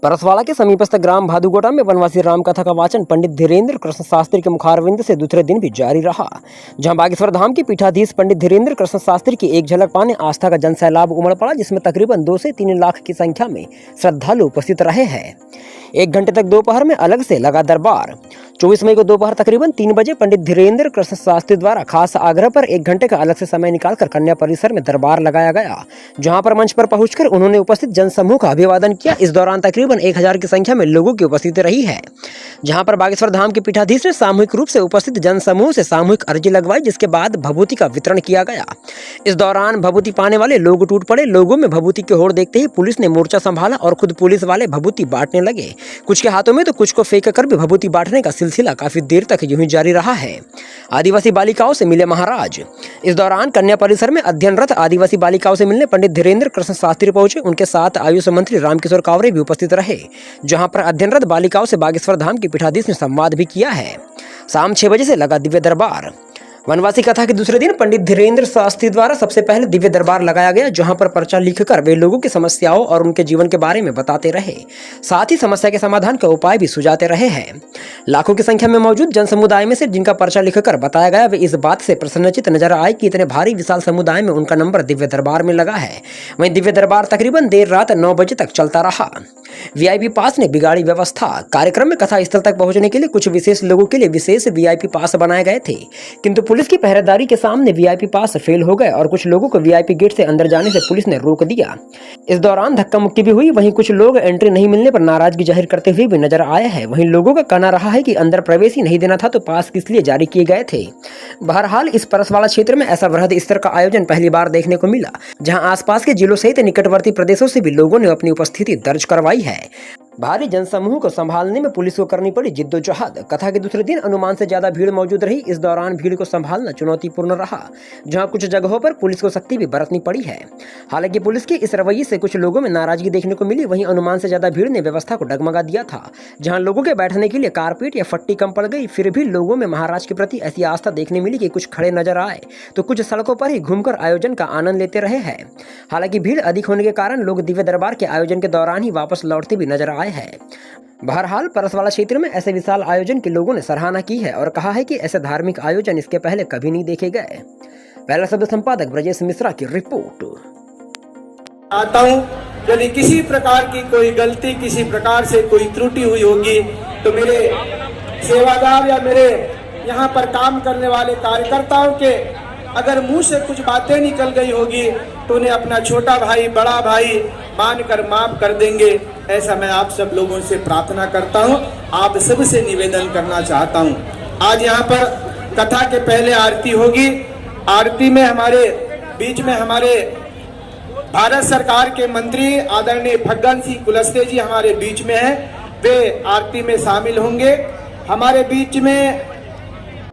परसवाड़ा के समीपस्थ ग्राम भादुगोटा में वनवासी राम कथा का वाचन पंडित धीरेन्द्र कृष्ण शास्त्री के मुखारविंद से दूसरे दिन भी जारी रहा, जहां बागेश्वर धाम के पीठाधीश पंडित धीरेन्द्र कृष्ण शास्त्री की एक झलक पाने आस्था का जनसैलाब उमड़ पड़ा, जिसमें तकरीबन 2 से 3 लाख की संख्या में श्रद्धालु उपस्थित रहे हैं। 1 घंटे तक दोपहर में अलग से लगा दरबार। 24 मई को दोपहर तकरीबन 3 बजे पंडित धीरेन्द्र कृष्ण शास्त्री द्वारा खास आग्रह पर 1 घंटे का अलग से समय निकालकर कन्या परिसर में दरबार लगाया गया, जहां पर मंच पर पहुंचकर उन्होंने उपस्थित जनसमूह का अभिवादन किया। इस दौरान तकरीबन 1000 की संख्या में लोगों की उपस्थिति रही है, जहां पर बागेश्वर धाम के पीठाधीश ने सामूहिक रूप से उपस्थित जनसमूह से सामूहिक अर्जी लगवाई, जिसके बाद भभूति का वितरण किया गया। इस दौरान भभूति पाने वाले लोग टूट पड़े। लोगों में भभूति की होड़ देखते ही पुलिस ने मोर्चा संभाला और खुद पुलिस वाले भभूति बांटने लगे। कुछ के हाथों में तो कुछ को फेंक कर भी भभूति बांटने का सिलसिला काफी देर तक यूं ही जारी रहा है। आदिवासी बालिकाओं से मिले महाराज। इस दौरान कन्या परिसर में अध्ययनरत आदिवासी बालिकाओं से मिलने पंडित धीरेन्द्र कृष्ण शास्त्री पहुंचे। उनके साथ आयुष मंत्री रामकिशोर कावरे भी उपस्थित रहे, जहां पर अध्ययनरत बालिकाओं से बागेश्वर धाम के पीठाधीश ने संवाद भी किया है। शाम 6 बजे से लगा दिव्य दरबार। वनवासी कथा के दूसरे दिन पंडित धीरेन्द्र शास्त्री द्वारा सबसे पहले दिव्य दरबार लगाया गया, जहां पर पर्चा लिखकर वे लोगों की समस्याओं और उनके जीवन के बारे में बताते रहे, साथ ही समस्या के समाधान का उपाय भी सुझाते रहे हैं। लाखों की संख्या में मौजूद जन समुदाय में से जिनका पर्चा लिखकर बताया गया, वे इस बात से प्रसन्नचित नजर आए कि इतने भारी विशाल समुदाय में उनका नंबर दिव्य दरबार में लगा है। वहीं दिव्य दरबार तकरीबन देर रात 9 बजे तक चलता रहा। वीआईपी पास ने बिगाड़ी व्यवस्था। कार्यक्रम में कथा स्थल तक पहुंचने के लिए कुछ विशेष लोगों के लिए विशेष वीआईपी पास बनाए गए थे, किंतु पुलिस की पहरेदारी के सामने वीआईपी पास फेल हो गए और कुछ लोगों को वीआईपी गेट से अंदर जाने से पुलिस ने रोक दिया। इस दौरान धक्का मुक्की भी हुई। वहीं कुछ लोग एंट्री नहीं मिलने पर नाराजगी जाहिर करते हुए भी नजर आए हैं। वहीं लोगों का कहना रहा है कि अंदर प्रवेश ही नहीं देना था तो पास किस लिए जारी किए गए थे। बहरहाल इस परसवाड़ा क्षेत्र में ऐसा वृहद स्तर का आयोजन पहली बार देखने को मिला, जहां आसपास के जिलों सहित निकटवर्ती प्रदेशों से भी लोगों ने अपनी उपस्थिति दर्ज करवाई है। भारी जनसमूह को संभालने में पुलिस को करनी पड़ी जिद्दोजहद। कथा के दूसरे दिन अनुमान से ज्यादा भीड़ मौजूद रही। इस दौरान भीड़ को संभालना चुनौतीपूर्ण रहा, जहां कुछ जगहों पर पुलिस को सख्ती भी बरतनी पड़ी है। हालांकि पुलिस के इस रवैये से कुछ लोगों में नाराजगी देखने को मिली। वहीं अनुमान से ज्यादा भीड़ ने व्यवस्था को डगमगा दिया था, जहां लोगों के बैठने के लिए कारपेट या फट्टी कम पड़ गई। फिर भी लोगों में महाराज के प्रति ऐसी आस्था देखने मिली कि कुछ खड़े नजर आए तो कुछ सड़कों पर ही घूमकर आयोजन का आनंद लेते रहे हैं। हालांकि भीड़ अधिक होने के कारण लोग दिव्य दरबार के आयोजन के दौरान ही वापस लौटते भी नजर आए हैं। बहरहाल परसवाड़ा क्षेत्र में ऐसे विशाल आयोजन की लोगों ने सराहना की है और कहा है कि ऐसे धार्मिक आयोजन इसके पहले कभी नहीं देखे गए। पहला शब्द संपादक ब्रजेश मिश्रा की रिपोर्ट। आता हूँ, यदि किसी प्रकार की कोई गलती, किसी प्रकार से कोई त्रुटि हुई होगी तो मेरे सेवादार या मेरे यहाँ पर काम करने वाले कार्यकर्ताओं के अगर मुंह से कुछ बातें निकल गई होगी तो उन्हें अपना छोटा भाई, बड़ा भाई मानकर माफ कर देंगे। ऐसा मैं आप सब लोगों से प्रार्थना करता हूँ, आप सबसे निवेदन करना चाहता हूँ। आज यहाँ पर कथा के पहले आरती होगी। आरती में हमारे बीच में हमारे भारत सरकार के मंत्री आदरणीय फग्गन सिंह कुलस्ते जी हमारे बीच में हैं, वे आरती में शामिल होंगे। हमारे बीच में